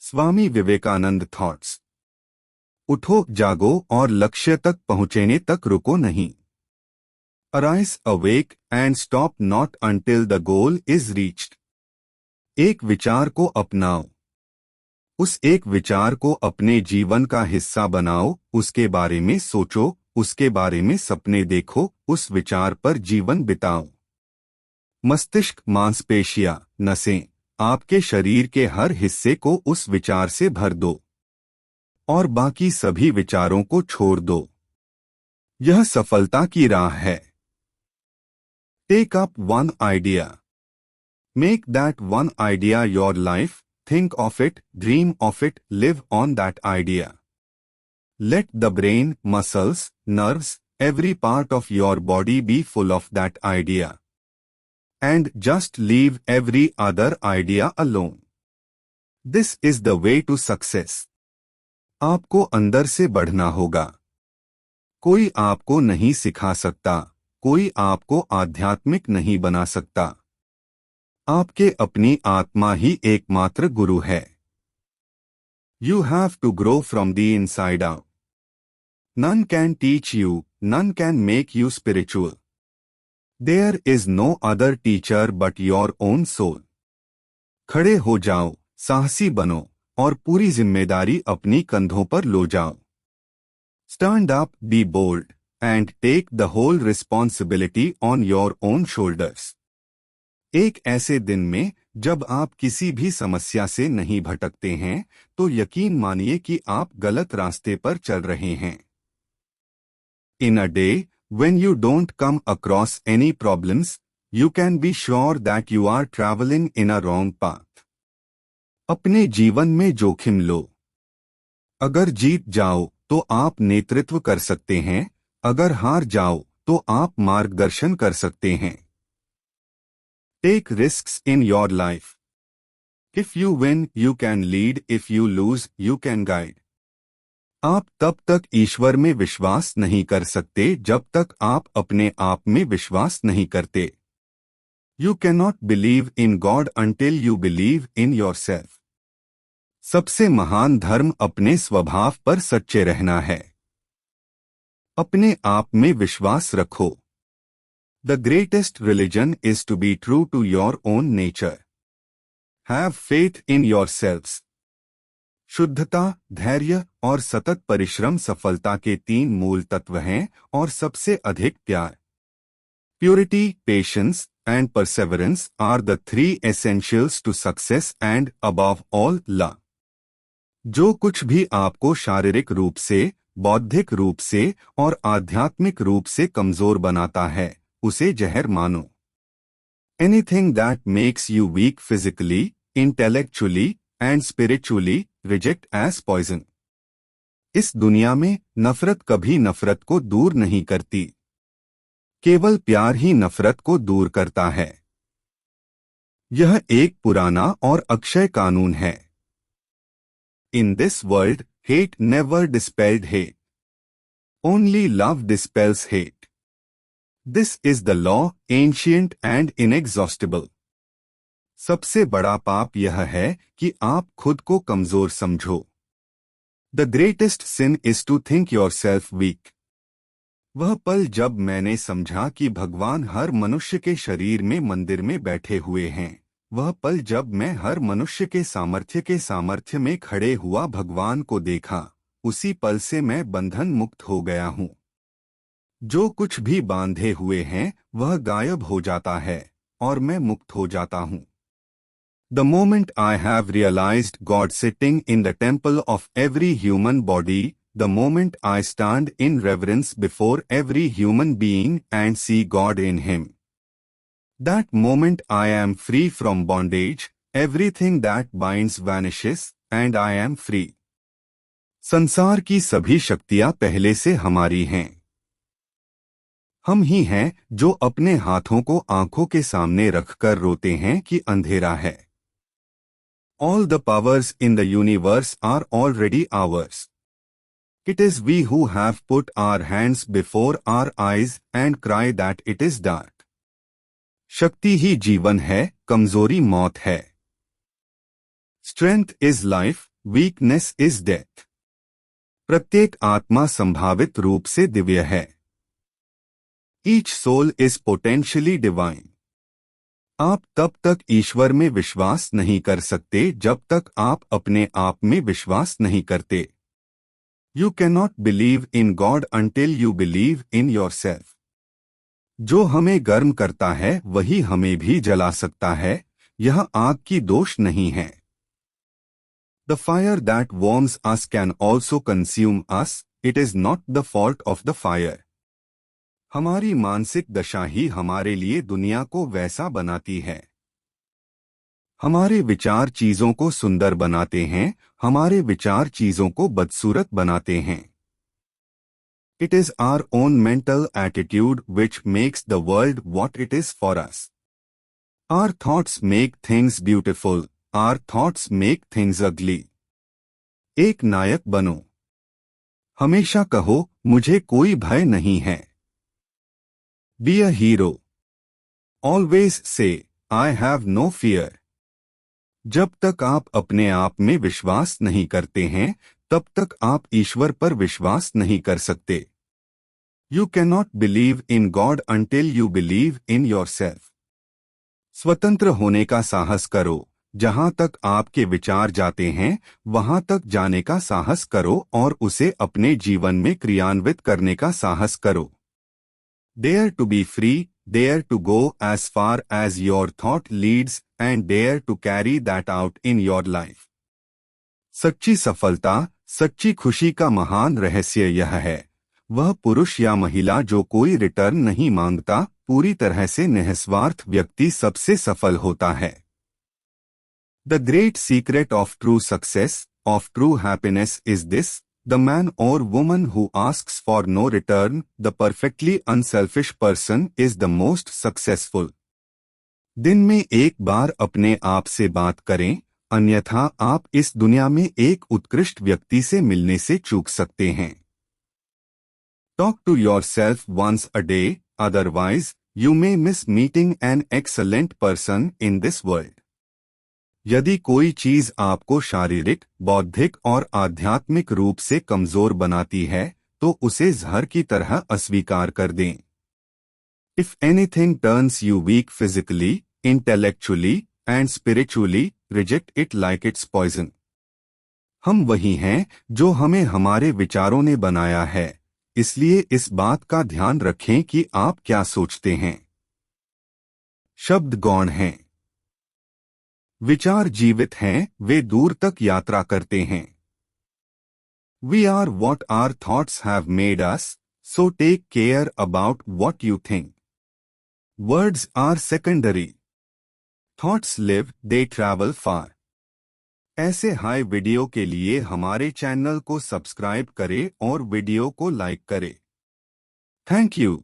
Swami Vivekananda thoughts. उठो, जागो और लक्ष्य तक पहुंचने तक रुको नहीं। Arise, awake and stop not until the goal is reached. एक विचार को अपनाओ, उस एक विचार को अपने जीवन का हिस्सा बनाओ, उसके बारे में सोचो, उसके बारे में सपने देखो, उस विचार पर जीवन बिताओ। मस्तिष्क, मांसपेशियां, नसें, आपके शरीर के हर हिस्से को उस विचार से भर दो और बाकी सभी विचारों को छोड़ दो। यह सफलता की राह है। Take up one idea, make that one idea your life, think of it, dream of it, live on that idea. Let the brain, muscles, nerves, every part of your body be full of that idea. And just leave every other idea alone. This is the way to success. आपको अंदर से बढ़ना होगा। कोई आपको नहीं सिखा सकता, कोई आपको आध्यात्मिक नहीं बना सकता। आपके अपनी आत्मा ही एकमात्र गुरु है। You have to grow from the inside out. None can teach you, none can make you spiritual. There is no other teacher but your own soul. खड़े हो जाओ, साहसी बनो और पूरी जिम्मेदारी अपनी कंधों पर लो जाओ। Stand up, be bold, and take the whole responsibility on your own shoulders. एक ऐसे दिन में जब आप किसी भी समस्या से नहीं भटकते हैं, तो यकीन मानिए कि आप गलत रास्ते पर चल रहे हैं। In a day when you don't come across any problems, you can be sure that you are traveling in a wrong path. अपने जीवन में जोखिम लो। अगर जीत जाओ तो आप नेतृत्व कर सकते हैं, अगर हार जाओ तो आप मार्गदर्शन कर सकते हैं। Take risks in your life. If you win, you can lead. If you lose, you can guide. आप तब तक ईश्वर में विश्वास नहीं कर सकते जब तक आप अपने आप में विश्वास नहीं करते। You cannot believe in God until you believe in yourself. सबसे महान धर्म अपने स्वभाव पर सच्चे रहना है। अपने आप में विश्वास रखो। The greatest religion is to be true to your own nature. Have faith in yourselves. शुद्धता, धैर्य और सतत परिश्रम सफलता के 3 मूल तत्व हैं और सबसे अधिक प्यार। Purity, patience and perseverance are the 3 essentials to success and above all love. जो कुछ भी आपको शारीरिक रूप से, बौद्धिक रूप से और आध्यात्मिक रूप से कमजोर बनाता है, उसे जहर मानो। Anything that makes you weak physically, intellectually and spiritually, reject as poison. इस दुनिया में नफरत कभी नफरत को दूर नहीं करती। केवल प्यार ही नफरत को दूर करता है। यह एक पुराना और अक्षय कानून है। In this world, hate never dispelled hate. Only love dispels hate. This is the law, ancient and inexhaustible. सबसे बड़ा पाप यह है कि आप खुद को कमजोर समझो। The greatest sin is to think yourself weak. वह पल जब मैंने समझा कि भगवान हर मनुष्य के शरीर में मंदिर में बैठे हुए हैं, वह पल जब मैं हर मनुष्य के सामर्थ्य में खड़े हुआ भगवान को देखा, उसी पल से मैं बंधन मुक्त हो गया हूँ। जो कुछ भी बांधे हुए हैं वह गायब हो जाता है और मैं मुक्त हो जाता हूँ। The moment I have realized God sitting in the temple of every human body, the moment I stand in reverence before every human being and see God in him, that moment I am free from bondage, everything that binds vanishes and I am free. संसार की सभी शक्तियाँ पहले से हमारी हैं। हम ही हैं जो अपने हाथों को आंखों के सामने रखकर रोते हैं कि अंधेरा है। All the powers in the universe are already ours. It is we who have put our hands before our eyes and cry that it is dark. शक्ति ही जीवन है, कमजोरी मौत है। Strength is life, weakness is death. प्रत्येक आत्मा संभावित रूप से दिव्य है। Each soul is potentially divine. आप तब तक ईश्वर में विश्वास नहीं कर सकते जब तक आप अपने आप में विश्वास नहीं करते। You can not believe in God until you believe in yourself. जो हमें गर्म करता है वही हमें भी जला सकता है। यह आग की दोष नहीं है। The fire that warms us can also consume us. It is not the fault of the fire. हमारी मानसिक दशा ही हमारे लिए दुनिया को वैसा बनाती है। हमारे विचार चीजों को सुंदर बनाते हैं, हमारे विचार चीजों को बदसूरत बनाते हैं। It is our own mental attitude which makes the world what it is for us. Our thoughts make things beautiful, our thoughts make things ugly. एक नायक बनो। हमेशा कहो मुझे कोई भय नहीं है। Be a hero. Always say I have no fear. जब तक आप अपने आप में विश्वास नहीं करते हैं तब तक आप ईश्वर पर विश्वास नहीं कर सकते। You cannot believe in God until you believe in yourself. स्वतंत्र होने का साहस करो। जहां तक आपके विचार जाते हैं वहां तक जाने का साहस करो और उसे अपने जीवन में क्रियान्वित करने का साहस करो। Dare to be free, dare to go as far as your thought leads and dare to carry that out in your life. सच्ची सफलता, सच्ची खुशी का महान रहस्य यह है। वह पुरुष या महिला जो कोई रिटर्न नहीं मांगता, पूरी तरह से निस्वार्थ व्यक्ति सबसे सफल होता है। The great secret of true success, of true happiness is this: the man और woman who asks for no return, the perfectly unselfish person is the most successful. दिन में एक बार अपने आप से बात करें, अन्यथा आप इस दुनिया में एक उत्कृष्ट व्यक्ति से मिलने से चूक सकते हैं। Talk to yourself once a day, otherwise you may miss meeting an excellent person in this world. यदि कोई चीज आपको शारीरिक, बौद्धिक और आध्यात्मिक रूप से कमजोर बनाती है तो उसे जहर की तरह अस्वीकार कर दें। If anything turns you weak physically, intellectually and spiritually, reject it like it's poison. हम वही हैं जो हमें हमारे विचारों ने बनाया है, इसलिए इस बात का ध्यान रखें कि आप क्या सोचते हैं। शब्द गौण हैं, विचार जीवित हैं, वे दूर तक यात्रा करते हैं। We are what our thoughts have made us, so take care about what you think. Words are secondary. Thoughts live, they travel far. ऐसे हाई वीडियो के लिए हमारे चैनल को सब्सक्राइब करें और वीडियो को लाइक करें। Thank you.